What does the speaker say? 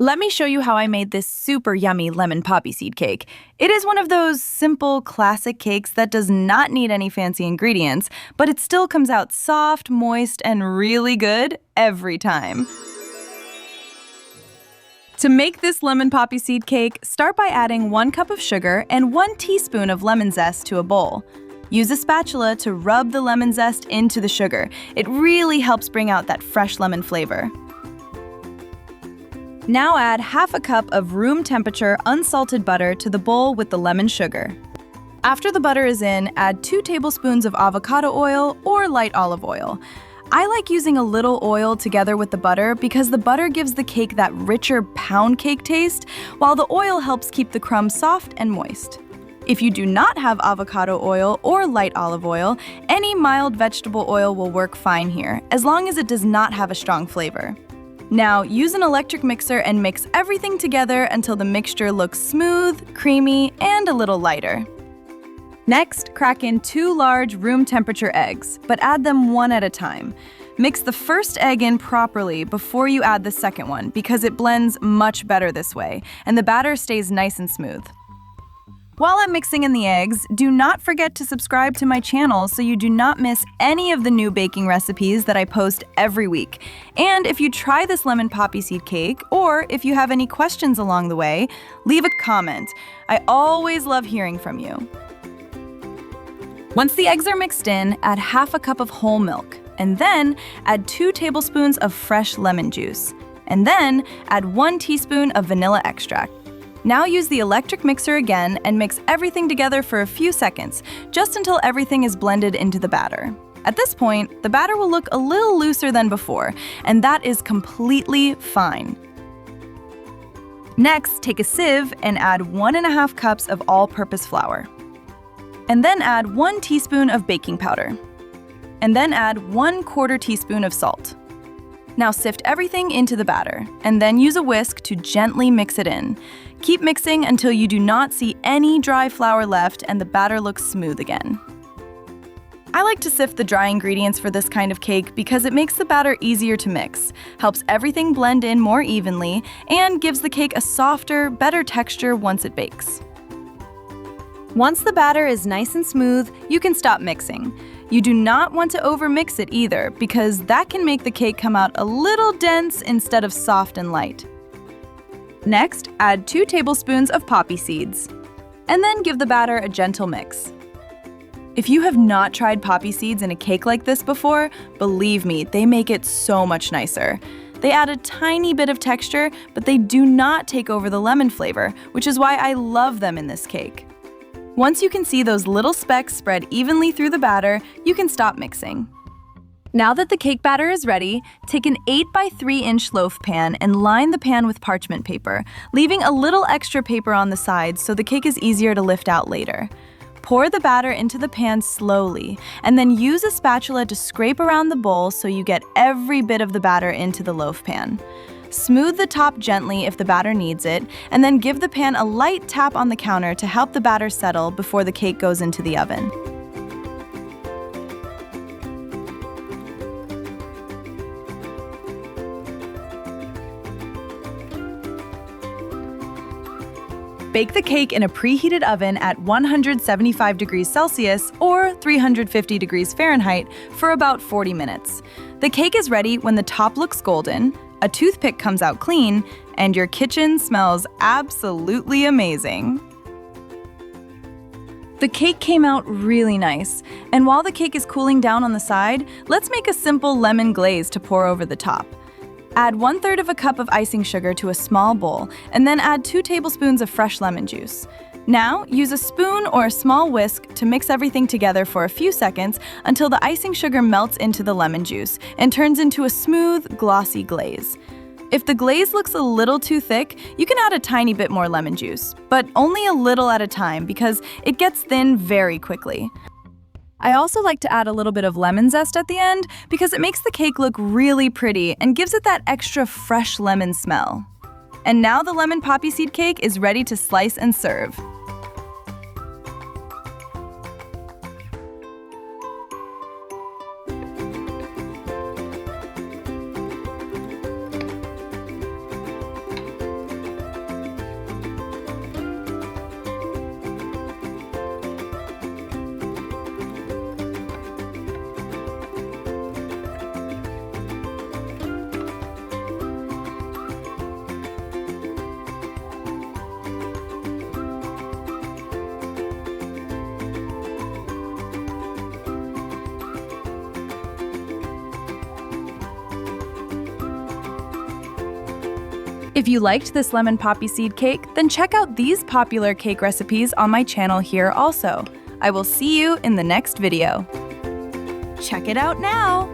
Let me show you how I made this super yummy lemon poppy seed cake. It is one of those simple, classic cakes that does not need any fancy ingredients, but it still comes out soft, moist, and really good every time. To make this lemon poppy seed cake, start by adding 1 cup of sugar and 1 teaspoon of lemon zest to a bowl. Use a spatula to rub the lemon zest into the sugar. It really helps bring out that fresh lemon flavor. Now add half a cup of room temperature unsalted butter to the bowl with the lemon sugar. After the butter is in, add 2 tablespoons of avocado oil or light olive oil. I like using a little oil together with the butter because the butter gives the cake that richer pound cake taste, while the oil helps keep the crumbs soft and moist. If you do not have avocado oil or light olive oil, any mild vegetable oil will work fine here, as long as it does not have a strong flavor. Now, use an electric mixer and mix everything together until the mixture looks smooth, creamy, and a little lighter. Next, crack in 2 large room temperature eggs, but add them one at a time. Mix the first egg in properly before you add the second one because it blends much better this way, and the batter stays nice and smooth. While I'm mixing in the eggs, do not forget to subscribe to my channel so you do not miss any of the new baking recipes that I post every week. And if you try this lemon poppy seed cake, or if you have any questions along the way, leave a comment. I always love hearing from you. Once the eggs are mixed in, add half a cup of whole milk, and then add 2 tablespoons of fresh lemon juice. And then add 1 teaspoon of vanilla extract. Now use the electric mixer again and mix everything together for a few seconds, just until everything is blended into the batter. At this point, the batter will look a little looser than before, and that is completely fine. Next, take a sieve and add 1½ cups of all-purpose flour. And then add 1 teaspoon of baking powder. And then add 1/4 teaspoon of salt. Now sift everything into the batter, and then use a whisk to gently mix it in. Keep mixing until you do not see any dry flour left and the batter looks smooth again. I like to sift the dry ingredients for this kind of cake because it makes the batter easier to mix, helps everything blend in more evenly, and gives the cake a softer, better texture once it bakes. Once the batter is nice and smooth, you can stop mixing. You do not want to overmix it either because that can make the cake come out a little dense instead of soft and light. Next, add 2 tablespoons of poppy seeds, and then give the batter a gentle mix. If you have not tried poppy seeds in a cake like this before, believe me, they make it so much nicer. They add a tiny bit of texture, but they do not take over the lemon flavor, which is why I love them in this cake. Once you can see those little specks spread evenly through the batter, you can stop mixing. Now that the cake batter is ready, take an 8 by 3 inch loaf pan and line the pan with parchment paper, leaving a little extra paper on the sides so the cake is easier to lift out later. Pour the batter into the pan slowly, and then use a spatula to scrape around the bowl so you get every bit of the batter into the loaf pan. Smooth the top gently if the batter needs it, and then give the pan a light tap on the counter to help the batter settle before the cake goes into the oven. Bake the cake in a preheated oven at 175 degrees Celsius or 350 degrees Fahrenheit for about 40 minutes. The cake is ready when the top looks golden, a toothpick comes out clean, and your kitchen smells absolutely amazing. The cake came out really nice, and while the cake is cooling down on the side, let's make a simple lemon glaze to pour over the top. Add 1/3 of a cup of icing sugar to a small bowl, and then add 2 tablespoons of fresh lemon juice. Now, use a spoon or a small whisk to mix everything together for a few seconds until the icing sugar melts into the lemon juice and turns into a smooth, glossy glaze. If the glaze looks a little too thick, you can add a tiny bit more lemon juice, but only a little at a time because it gets thin very quickly. I also like to add a little bit of lemon zest at the end because it makes the cake look really pretty and gives it that extra fresh lemon smell. And now the lemon poppy seed cake is ready to slice and serve. If you liked this lemon poppy seed cake, then check out these popular cake recipes on my channel here also. I will see you in the next video. Check it out now!